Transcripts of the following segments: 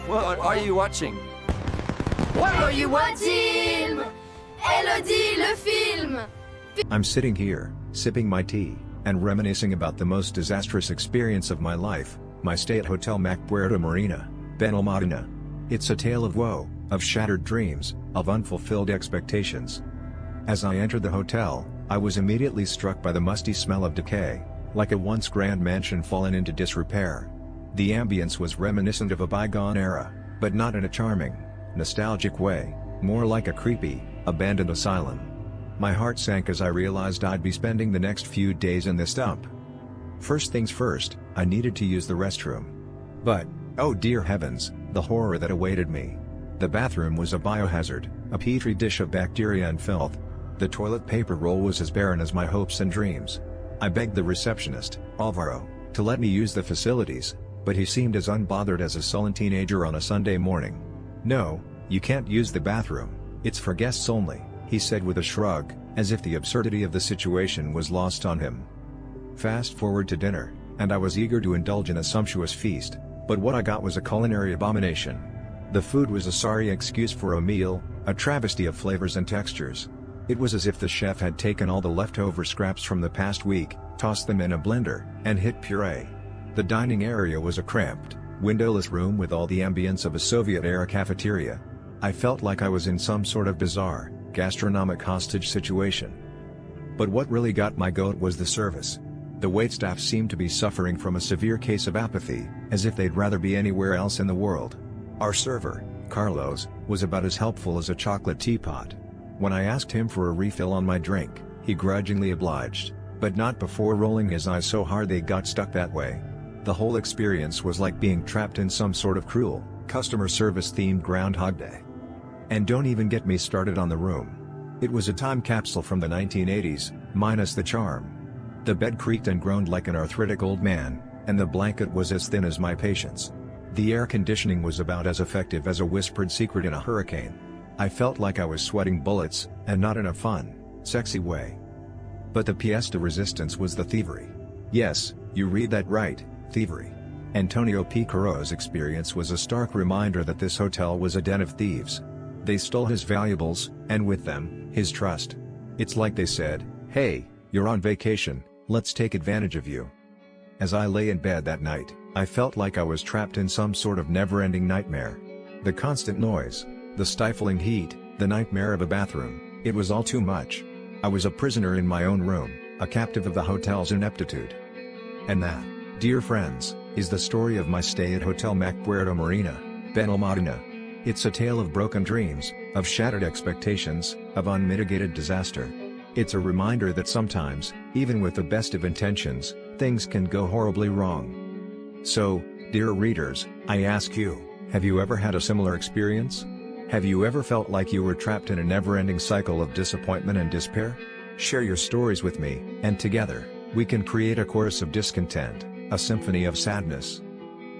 What are you watching? What are you watching? Elodie, le film! I'm sitting here, sipping my tea, and reminiscing about the most disastrous experience of my life, my stay at Hotel Mac Puerto Marina, Benalmdena. It's a tale of woe, of shattered dreams, of unfulfilled expectations. As I entered the hotel, I was immediately struck by the musty smell of decay, like a once grand mansion fallen into disrepair. The ambience was reminiscent of a bygone era, but not in a charming, nostalgic way, more like a creepy, abandoned asylum. My heart sank as I realized I'd be spending the next few days in this dump. First things first, I needed to use the restroom. But, oh dear heavens, the horror that awaited me. The bathroom was a biohazard, a petri dish of bacteria and filth. The toilet paper roll was as barren as my hopes and dreams. I begged the receptionist, Alvaro, to let me use the facilities, but he seemed as unbothered as a sullen teenager on a Sunday morning. "No, you can't use the bathroom, it's for guests only," he said with a shrug, as if the absurdity of the situation was lost on him. Fast forward to dinner, and I was eager to indulge in a sumptuous feast, but what I got was a culinary abomination. The food was a sorry excuse for a meal, a travesty of flavors and textures. It was as if the chef had taken all the leftover scraps from the past week, tossed them in a blender, and hit puree. The dining area was a cramped, windowless room with all the ambience of a Soviet-era cafeteria. I felt like I was in some sort of bizarre, gastronomic hostage situation. But what really got my goat was the service. The waitstaff seemed to be suffering from a severe case of apathy, as if they'd rather be anywhere else in the world. Our server, Carlos, was about as helpful as a chocolate teapot. When I asked him for a refill on my drink, he grudgingly obliged, but not before rolling his eyes so hard they got stuck that way. The whole experience was like being trapped in some sort of cruel, customer service-themed Groundhog Day. And don't even get me started on the room. It was a time capsule from the 1980s, minus the charm. The bed creaked and groaned like an arthritic old man, and the blanket was as thin as my patience. The air conditioning was about as effective as a whispered secret in a hurricane. I felt like I was sweating bullets, and not in a fun, sexy way. But the pièce de resistance was the thievery. Yes, you read that right, thievery. Antonio Picaro's experience was a stark reminder that this hotel was a den of thieves. They stole his valuables, and with them, his trust. It's like they said, "Hey, you're on vacation, let's take advantage of you." As I lay in bed that night, I felt like I was trapped in some sort of never-ending nightmare. The constant noise, the stifling heat, the nightmare of a bathroom, it was all too much. I was a prisoner in my own room, a captive of the hotel's ineptitude. And that, dear friends, is the story of my stay at Hotel Mac Puerto Marina, Benalmdena. It's a tale of broken dreams, of shattered expectations, of unmitigated disaster. It's a reminder that sometimes, even with the best of intentions, things can go horribly wrong. So, dear readers, I ask you, have you ever had a similar experience? Have you ever felt like you were trapped in a never-ending cycle of disappointment and despair? Share your stories with me, and together, we can create a chorus of discontent, a symphony of sadness.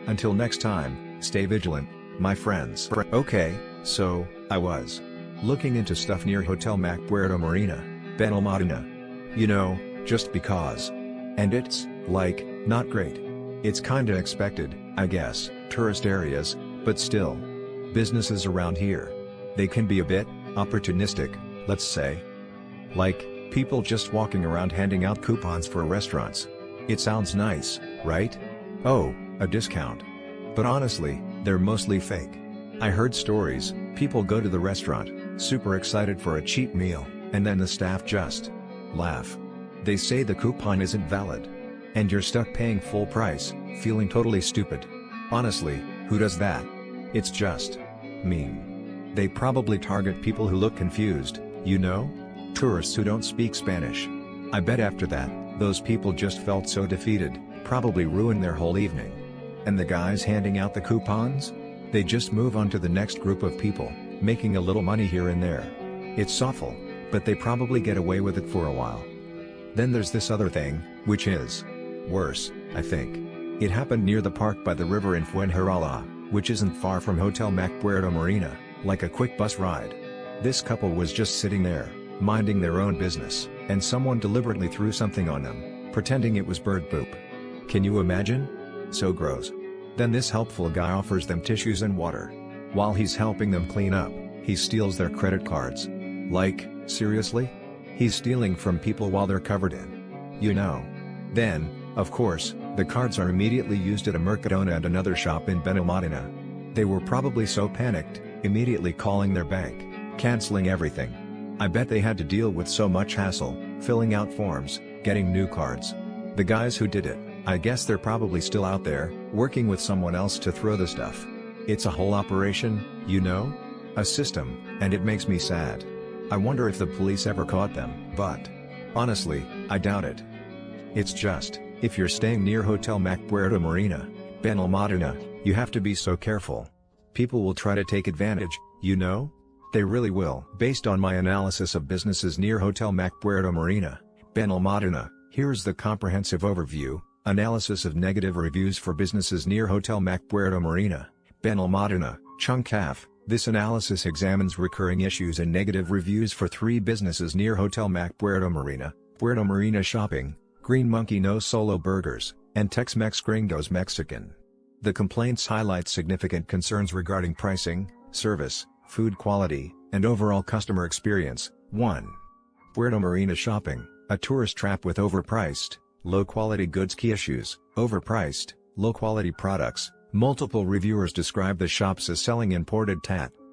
Until next time, stay vigilant, my friends. Okay, so, I was looking into stuff near Hotel Mac Puerto Marina, Benalmdena. You know, just because. And it's, like, not great. It's kinda expected, I guess, tourist areas, but still. Businesses around here, they can be a bit opportunistic, let's say. Like, people just walking around handing out coupons for restaurants. It sounds nice, right? Oh, a discount. But honestly, they're mostly fake. I heard stories, people go to the restaurant, super excited for a cheap meal, and then the staff just laugh. They say the coupon isn't valid. And you're stuck paying full price, feeling totally stupid. Honestly, who does that? It's just mean. They probably target people who look confused, you know? Tourists who don't speak Spanish. I bet after that, those people just felt so defeated, probably ruined their whole evening. And the guys handing out the coupons? They just move on to the next group of people, making a little money here and there. It's awful, but they probably get away with it for a while. Then there's this other thing, which is worse, I think. It happened near the park by the river in Fuengirola, which isn't far from Hotel Mac Puerto Marina, like a quick bus ride. This couple was just sitting there, minding their own business, and someone deliberately threw something on them, pretending it was bird poop. Can you imagine? So gross. Then this helpful guy offers them tissues and water. While he's helping them clean up, he steals their credit cards. Like, seriously? He's stealing from people while they're covered in. You know. Then, of course, the cards are immediately used at a Mercadona and another shop in Benalmdena. They were probably so panicked, immediately calling their bank, canceling everything. I bet they had to deal with so much hassle, filling out forms, getting new cards. The guys who did it, I guess they're probably still out there, working with someone else to throw the stuff. It's a whole operation, you know? A system, and it makes me sad. I wonder if the police ever caught them, but honestly, I doubt it. It's just, if you're staying near Hotel Mac Puerto Marina, Benalmdena, you have to be so careful. People will try to take advantage, you know? They really will. Based on my analysis of businesses near Hotel Mac Puerto Marina, Benalmdena, here's the comprehensive overview, analysis of negative reviews for businesses near Hotel Mac Puerto Marina, Benalmdena, Chunk Half. This analysis examines recurring issues and negative reviews for 3 businesses near Hotel Mac Puerto Marina Shopping, Green Monkey No Solo Burgers, and Tex-Mex Gringos Mexican. The complaints highlight significant concerns regarding pricing, service, food quality, and overall customer experience. 1. Puerto Marina Shopping, a tourist trap with overpriced, low-quality goods. Key issues: overpriced, low-quality products. Multiple reviewers describe the shops as selling imported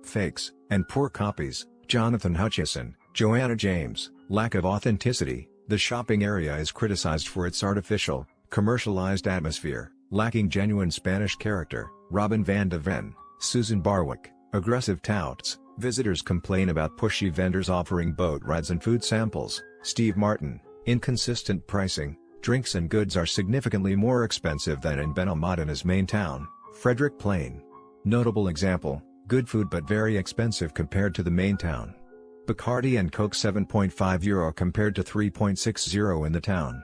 fakes, and poor copies. Jonathan Hutchison, Joanna James. Lack of authenticity. The shopping area is criticized for its artificial, commercialized atmosphere, lacking genuine Spanish character. Robin van de Ven, Susan Barwick. Aggressive touts. Visitors complain about pushy vendors offering boat rides and food samples. Steve Martin. Inconsistent pricing. Drinks and goods are significantly more expensive than in Benalmdena's main town. Frederick Plain. Notable example: good food but very expensive compared to the main town. Bacardi and Coke €7.5 compared to €3.60 in the town.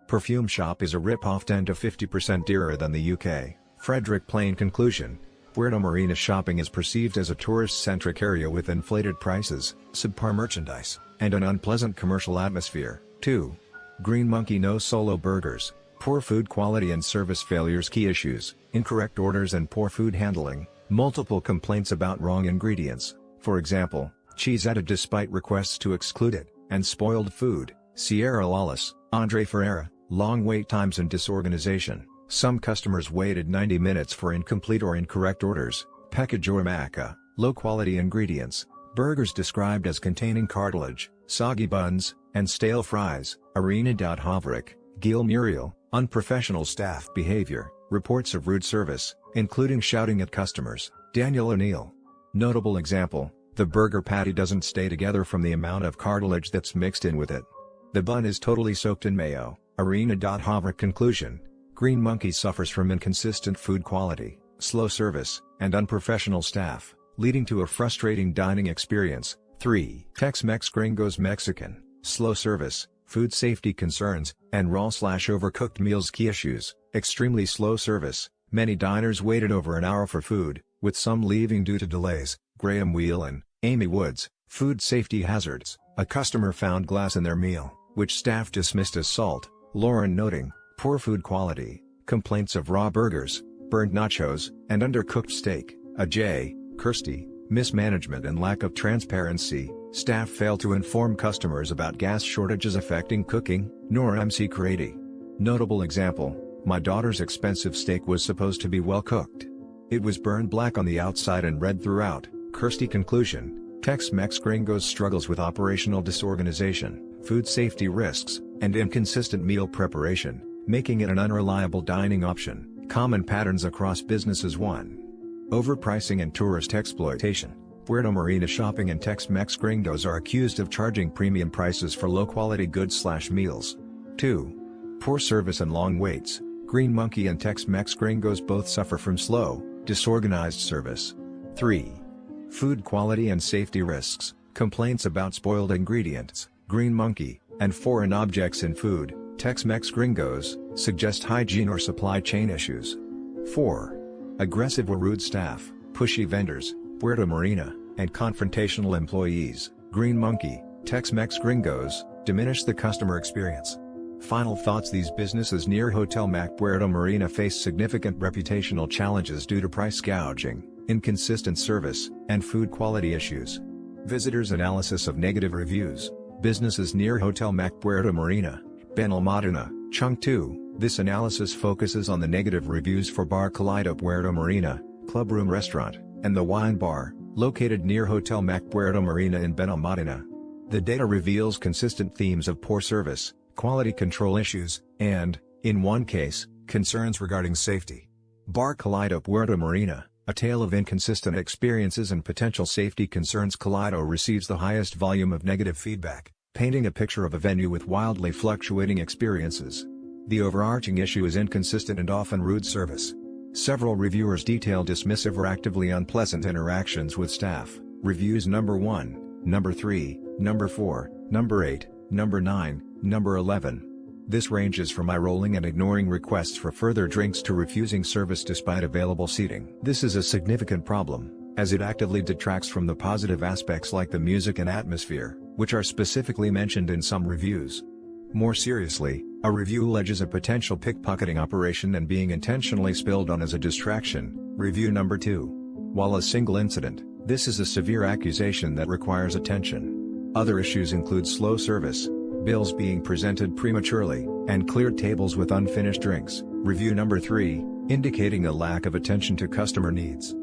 Perfume shop is a rip-off, 10 to 50% dearer than the UK. Frederick Plain. Conclusion: Puerto Marina shopping is perceived as a tourist-centric area with inflated prices, subpar merchandise, and an unpleasant commercial atmosphere. 2. Green Monkey No Solo Burgers. Poor food quality and service failures. Key issues: incorrect orders and poor food handling. Multiple complaints about wrong ingredients, for example, cheese added despite requests to exclude it, and spoiled food. Sierra Lawless, Andre Ferreira. Long wait times and disorganization. Some customers waited 90 minutes for incomplete or incorrect orders. Pekajor Maca. Low quality ingredients. Burgers described as containing cartilage, soggy buns, and stale fries. Arena.Havrik, Gil Muriel. Unprofessional staff behavior. Reports of rude service, including shouting at customers. Daniel O'Neill. Notable example: the burger patty doesn't stay together from the amount of cartilage that's mixed in with it. The bun is totally soaked in mayo. Arena.Havrik. Conclusion: Green Monkey suffers from inconsistent food quality, slow service, and unprofessional staff, leading to a frustrating dining experience. 3. Tex-Mex Gringos Mexican. Slow service, food safety concerns, and raw/overcooked meals. Key issues: extremely slow service. Many diners waited over an hour for food, with some leaving due to delays. Graham Whelan, Amy Woods. Food safety hazards: a customer found glass in their meal, which staff dismissed as salt. Lauren noting, poor food quality, complaints of raw burgers, burnt nachos, and undercooked steak. Ajay, Kirsty, mismanagement and lack of transparency. Staff fail to inform customers about gas shortages affecting cooking. Nora MC Crady. Notable example: my daughter's expensive steak was supposed to be well cooked. It was burned black on the outside and red throughout. Kirsty. Conclusion: Tex-Mex Gringos struggles with operational disorganization, food safety risks, and inconsistent meal preparation, making it an unreliable dining option. Common patterns across businesses. 1. Overpricing and tourist exploitation. Puerto Marina Shopping and Tex-Mex Gringos are accused of charging premium prices for low-quality goods/meals. 2. Poor service and long waits. Green Monkey and Tex-Mex Gringos both suffer from slow, disorganized service. 3. Food quality and safety risks. Complaints about spoiled ingredients. Green Monkey, and foreign objects in food. Tex-Mex Gringos suggest hygiene or supply chain issues. 4. Aggressive or rude staff, pushy vendors, Puerto Marina, and confrontational employees. Green Monkey, Tex-Mex Gringos diminish the customer experience. Final thoughts: these businesses near Hotel Mac Puerto Marina face significant reputational challenges due to price gouging, inconsistent service, and food quality issues. Visitors' analysis of negative reviews. Businesses near Hotel Mac Puerto Marina, Benalmdena, Chengdu. This analysis focuses on the negative reviews for Bar Kaleido Puerto Marina, Clubroom Restaurant, and the Wine Bar, located near Hotel Mac Puerto Marina in Benalmdena. The data reveals consistent themes of poor service, quality control issues, and, in one case, concerns regarding safety. Bar Kaleido Puerto Marina, a tale of inconsistent experiences and potential safety concerns. Kaleido receives the highest volume of negative feedback, painting a picture of a venue with wildly fluctuating experiences. The overarching issue is inconsistent and often rude service. Several reviewers detail dismissive or actively unpleasant interactions with staff. Reviews: number 1, number 3, number 4, number 8, number 9, number 11. This ranges from eye-rolling and ignoring requests for further drinks to refusing service despite available seating. This is a significant problem, as it actively detracts from the positive aspects like the music and atmosphere, which are specifically mentioned in some reviews. More seriously, a review alleges a potential pickpocketing operation and being intentionally spilled on as a distraction. Review number 2. While a single incident, this is a severe accusation that requires attention. Other issues include slow service, bills being presented prematurely, and cleared tables with unfinished drinks. Review number 3, indicating a lack of attention to customer needs.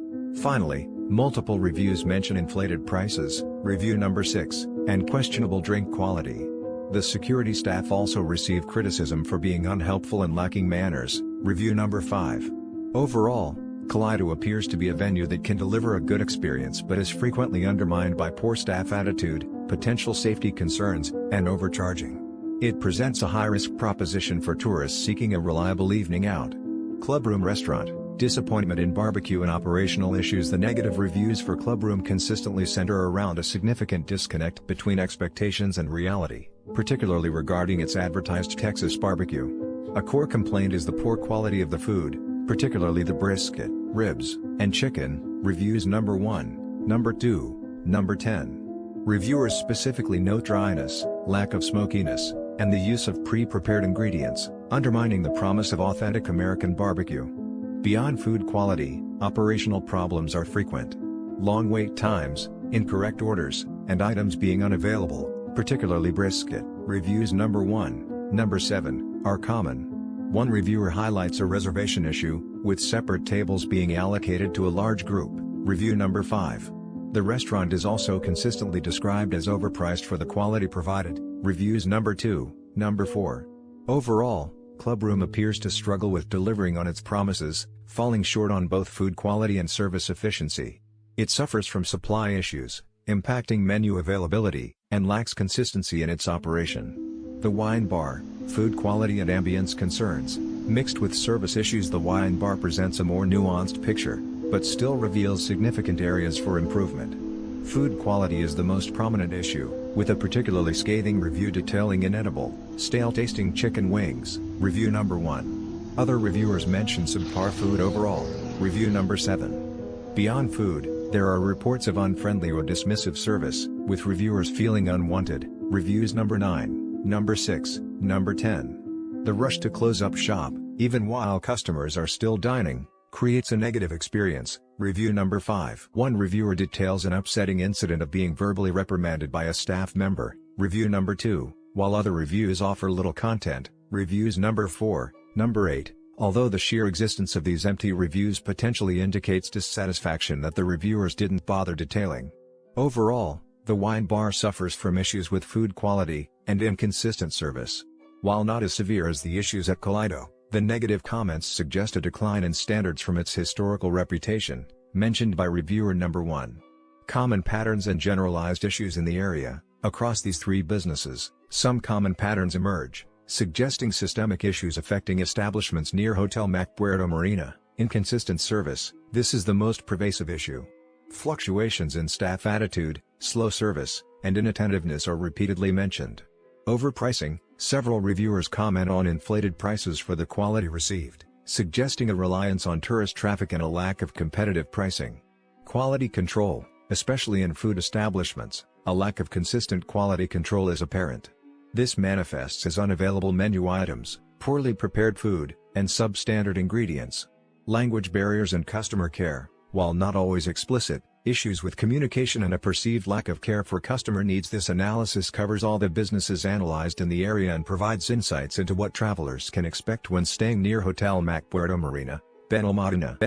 Finally, multiple reviews mention inflated prices. Review number 6, and questionable drink quality. The security staff also receive criticism for being unhelpful and lacking manners. Review number 5. Overall, Kaleido appears to be a venue that can deliver a good experience but is frequently undermined by poor staff attitude, potential safety concerns, and overcharging. It presents a high-risk proposition for tourists seeking a reliable evening out. Clubroom Restaurant. Disappointment in barbecue and operational issues. The negative reviews for Clubroom consistently center around a significant disconnect between expectations and reality, particularly regarding its advertised Texas barbecue. A core complaint is the poor quality of the food, particularly the brisket, ribs, and chicken. Reviews: number 1, number 2, number 10. Reviewers specifically note dryness, lack of smokiness, and the use of pre-prepared ingredients, undermining the promise of authentic American barbecue. Beyond food quality, operational problems are frequent. Long wait times, incorrect orders, and items being unavailable, particularly brisket. Reviews: number 1, number 7, are common. One reviewer highlights a reservation issue, with separate tables being allocated to a large group. Review number 5. The restaurant is also consistently described as overpriced for the quality provided. Reviews: number 2, number 4. Overall, Clubroom appears to struggle with delivering on its promises, falling short on both food quality and service efficiency. It suffers from supply issues, impacting menu availability, and lacks consistency in its operation. The Wine Bar. Food quality and ambience concerns. Mixed with service issues, the Wine Bar presents a more nuanced picture, but still reveals significant areas for improvement. Food quality is the most prominent issue, with a particularly scathing review detailing inedible, stale-tasting chicken wings. Review number 1. Other reviewers mention subpar food overall. Review number 7. Beyond food, there are reports of unfriendly or dismissive service, with reviewers feeling unwanted. Reviews: number 9, number 6, number 10. The rush to close up shop, even while customers are still dining, creates a negative experience. Review number 5. One reviewer details an upsetting incident of being verbally reprimanded by a staff member. Review number 2, while other reviews offer little content. Reviews: number 4, number 8. Although the sheer existence of these empty reviews potentially indicates dissatisfaction that the reviewers didn't bother detailing. Overall, the Wine Bar suffers from issues with food quality and inconsistent service. While not as severe as the issues at Kaleido, the negative comments suggest a decline in standards from its historical reputation, mentioned by reviewer number 1. Common patterns and generalized issues in the area. Across these three businesses, some common patterns emerge, suggesting systemic issues affecting establishments near Hotel Mac Puerto Marina. Inconsistent service. This is the most pervasive issue. Fluctuations in staff attitude, slow service, and inattentiveness are repeatedly mentioned. Overpricing. Several reviewers comment on inflated prices for the quality received, suggesting a reliance on tourist traffic and a lack of competitive pricing. Quality control, especially in food establishments, a lack of consistent quality control is apparent. This manifests as unavailable menu items, poorly prepared food, and substandard ingredients. Language barriers and customer care, while not always explicit, issues with communication and a perceived lack of care for customer needs. This analysis covers all the businesses analyzed in the area and provides insights into what travelers can expect when staying near Hotel Mac Puerto Marina, Benalmdena.